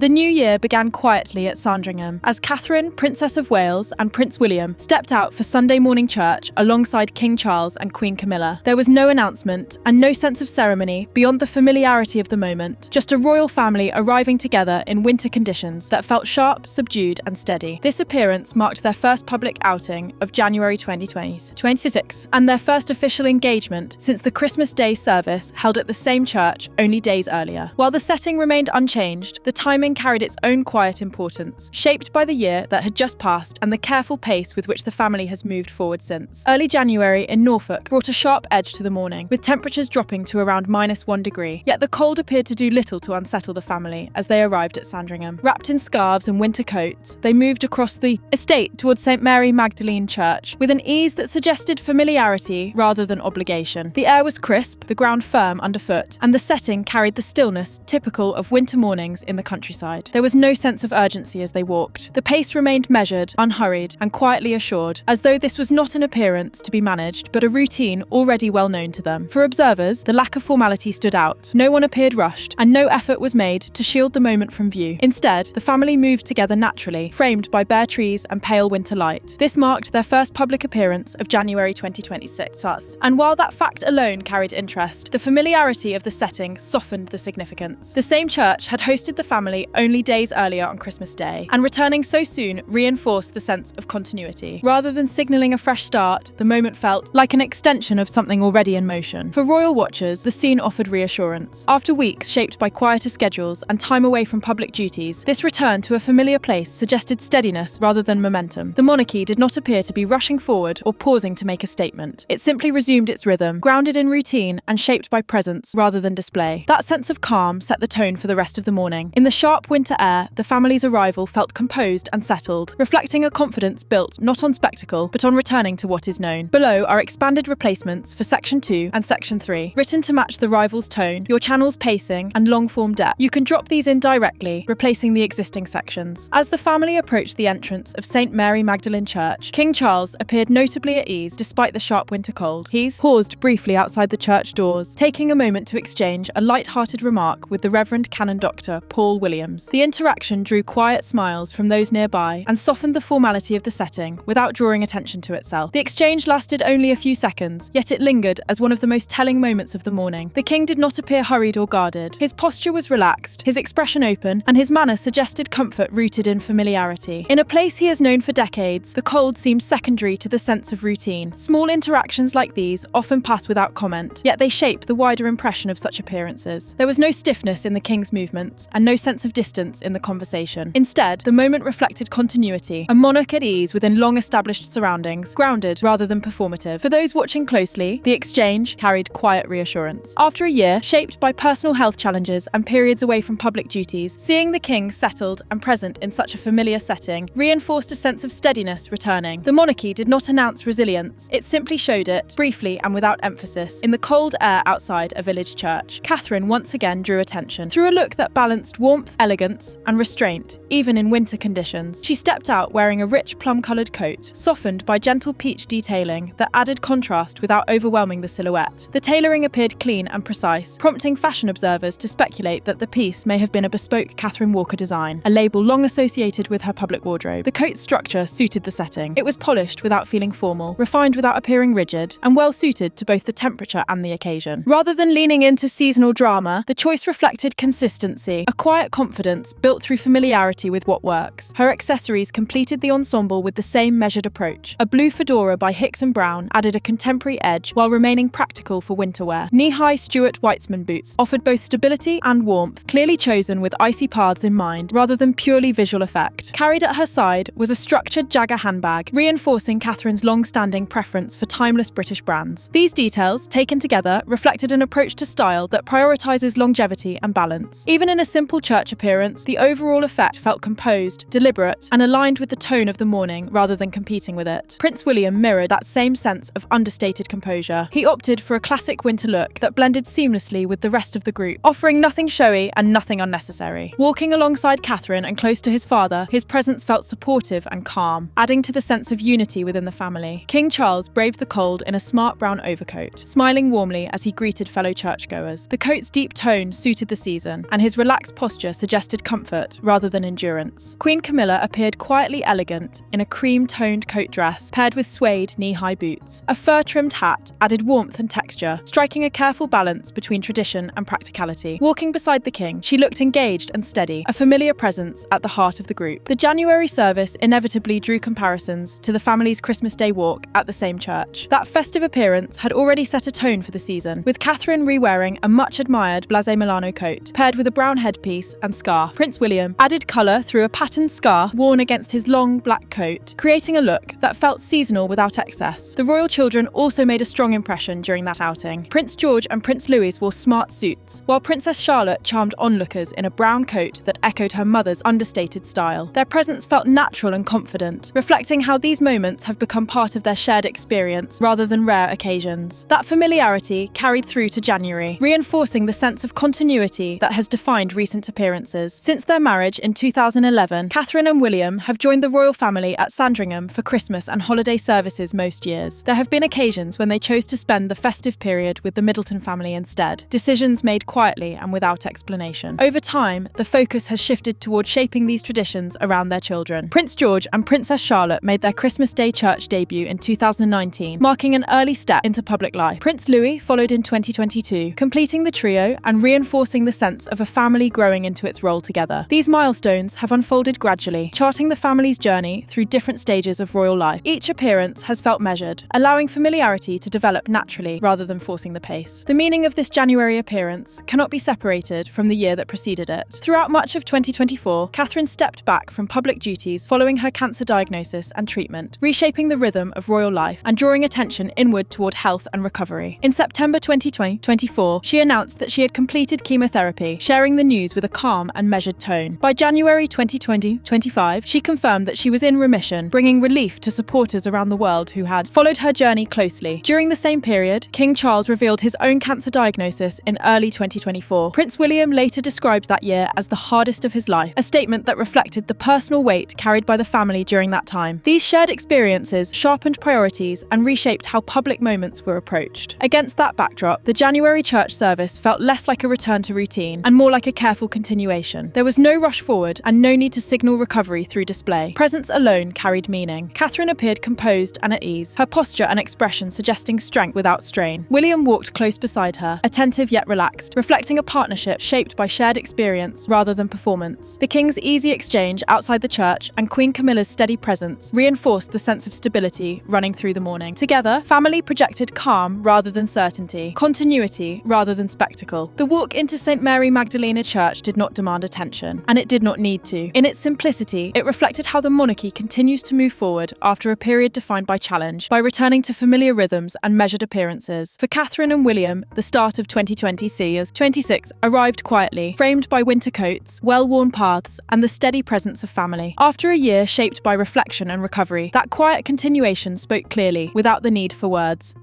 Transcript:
The new year began quietly at Sandringham as Catherine, Princess of Wales, and Prince William stepped out for Sunday morning church alongside King Charles and Queen Camilla. There was no announcement and no sense of ceremony beyond the familiarity of the moment, just a royal family arriving together in winter conditions that felt sharp, subdued, and steady. This appearance marked their first public outing of January 2026 and their first official engagement since the Christmas Day service held at the same church only days earlier. While the setting remained unchanged, the timing carried its own quiet importance, shaped by the year that had just passed and the careful pace with which the family has moved forward since. Early January in Norfolk brought a sharp edge to the morning, with temperatures dropping to around -1 degree, yet the cold appeared to do little to unsettle the family as they arrived at Sandringham. Wrapped in scarves and winter coats, they moved across the estate towards St. Mary Magdalene Church with an ease that suggested familiarity rather than obligation. The air was crisp, the ground firm underfoot, and the setting carried the stillness typical of winter mornings in the countryside. There was no sense of urgency as they walked. The pace remained measured, unhurried, and quietly assured, as though this was not an appearance to be managed, but a routine already well known to them. For observers, the lack of formality stood out. No one appeared rushed, and no effort was made to shield the moment from view. Instead, the family moved together naturally, framed by bare trees and pale winter light. This marked their first public appearance of January 2026. And while that fact alone carried interest, the familiarity of the setting softened the significance. The same church had hosted the family only days earlier on Christmas Day, and returning so soon reinforced the sense of continuity. Rather than signalling a fresh start, the moment felt like an extension of something already in motion. For royal watchers, the scene offered reassurance. After weeks shaped by quieter schedules and time away from public duties, this return to a familiar place suggested steadiness rather than momentum. The monarchy did not appear to be rushing forward or pausing to make a statement. It simply resumed its rhythm, grounded in routine and shaped by presence rather than display. That sense of calm set the tone for the rest of the morning. In the sharp winter air, the family's arrival felt composed and settled, reflecting a confidence built not on spectacle, but on returning to what is known. Below are expanded replacements for Section 2 and Section 3, written to match the rival's tone, your channel's pacing, and long-form depth. You can drop these in directly, replacing the existing sections. As the family approached the entrance of St. Mary Magdalene Church, King Charles appeared notably at ease despite the sharp winter cold. He paused briefly outside the church doors, taking a moment to exchange a light-hearted remark with the Reverend Canon Dr. Paul Williams. The interaction drew quiet smiles from those nearby and softened the formality of the setting without drawing attention to itself. The exchange lasted only a few seconds, yet it lingered as one of the most telling moments of the morning. The king did not appear hurried or guarded. His posture was relaxed, his expression open, and his manner suggested comfort rooted in familiarity. In a place he has known for decades, the cold seemed secondary to the sense of routine. Small interactions like these often pass without comment, yet they shape the wider impression of such appearances. There was no stiffness in the king's movements, and no sense of distance in the conversation. Instead, the moment reflected continuity, a monarch at ease within long-established surroundings, grounded rather than performative. For those watching closely, the exchange carried quiet reassurance. After a year shaped by personal health challenges and periods away from public duties, seeing the king settled and present in such a familiar setting reinforced a sense of steadiness returning. The monarchy did not announce resilience, it simply showed it, briefly and without emphasis, in the cold air outside a village church. Catherine once again drew attention. Through a look that balanced warmth, elegance, and restraint, even in winter conditions. She stepped out wearing a rich plum-coloured coat, softened by gentle peach detailing that added contrast without overwhelming the silhouette. The tailoring appeared clean and precise, prompting fashion observers to speculate that the piece may have been a bespoke Catherine Walker design, a label long associated with her public wardrobe. The coat's structure suited the setting. It was polished without feeling formal, refined without appearing rigid, and well suited to both the temperature and the occasion. Rather than leaning into seasonal drama, the choice reflected consistency, a quiet confidence built through familiarity with what works. Her accessories completed the ensemble with the same measured approach. A blue fedora by Hicks & Brown added a contemporary edge while remaining practical for winter wear. Knee-high Stuart Weitzman boots offered both stability and warmth, clearly chosen with icy paths in mind rather than purely visual effect. Carried at her side was a structured Jagger handbag, reinforcing Catherine's long-standing preference for timeless British brands. These details, taken together, reflected an approach to style that prioritises longevity and balance. Even in a simple church appearance, the overall effect felt composed, deliberate, and aligned with the tone of the morning rather than competing with it. Prince William mirrored that same sense of understated composure. He opted for a classic winter look that blended seamlessly with the rest of the group, offering nothing showy and nothing unnecessary. Walking alongside Catherine and close to his father, his presence felt supportive and calm, adding to the sense of unity within the family. King Charles braved the cold in a smart brown overcoat, smiling warmly as he greeted fellow churchgoers. The coat's deep tone suited the season, and his relaxed posture suggested suggested comfort rather than endurance. Queen Camilla appeared quietly elegant in a cream-toned coat dress paired with suede knee-high boots. A fur-trimmed hat added warmth and texture, striking a careful balance between tradition and practicality. Walking beside the king, she looked engaged and steady, a familiar presence at the heart of the group. The January service inevitably drew comparisons to the family's Christmas Day walk at the same church. That festive appearance had already set a tone for the season, with Catherine re-wearing a much-admired Blasé Milano coat, paired with a brown headpiece and scarf. Prince William added colour through a patterned scarf worn against his long black coat, creating a look that felt seasonal without excess. The royal children also made a strong impression during that outing. Prince George and Prince Louis wore smart suits, while Princess Charlotte charmed onlookers in a brown coat that echoed her mother's understated style. Their presence felt natural and confident, reflecting how these moments have become part of their shared experience rather than rare occasions. That familiarity carried through to January, reinforcing the sense of continuity that has defined recent appearances. Since their marriage in 2011, Catherine and William have joined the royal family at Sandringham for Christmas and holiday services most years. There have been occasions when they chose to spend the festive period with the Middleton family instead, decisions made quietly and without explanation. Over time, the focus has shifted toward shaping these traditions around their children. Prince George and Princess Charlotte made their Christmas Day church debut in 2019, marking an early step into public life. Prince Louis followed in 2022, completing the trio and reinforcing the sense of a family growing into its role together. These milestones have unfolded gradually, charting the family's journey through different stages of royal life. Each appearance has felt measured, allowing familiarity to develop naturally rather than forcing the pace. The meaning of this January appearance cannot be separated from the year that preceded it. Throughout much of 2024, Catherine stepped back from public duties following her cancer diagnosis and treatment, reshaping the rhythm of royal life and drawing attention inward toward health and recovery. In September 2024, she announced that she had completed chemotherapy, sharing the news with a calm and measured tone. By January 2025, she confirmed that she was in remission, bringing relief to supporters around the world who had followed her journey closely. During the same period, King Charles revealed his own cancer diagnosis in early 2024. Prince William later described that year as the hardest of his life, a statement that reflected the personal weight carried by the family during that time. These shared experiences sharpened priorities and reshaped how public moments were approached. Against that backdrop, the January church service felt less like a return to routine and more like a careful continuation. There was no rush forward and no need to signal recovery through display. Presence alone carried meaning. Catherine appeared composed and at ease, her posture and expression suggesting strength without strain. William walked close beside her, attentive yet relaxed, reflecting a partnership shaped by shared experience rather than performance. The king's easy exchange outside the church and Queen Camilla's steady presence reinforced the sense of stability running through the morning. Together, family projected calm rather than certainty, continuity rather than spectacle. The walk into St. Mary Magdalene Church did not demand attention, and it did not need to. In its simplicity, it reflected how the monarchy continues to move forward after a period defined by challenge, by returning to familiar rhythms and measured appearances. For Catherine and William, the start of 2026 arrived quietly, framed by winter coats, well-worn paths, and the steady presence of family. After a year shaped by reflection and recovery, that quiet continuation spoke clearly, without the need for words.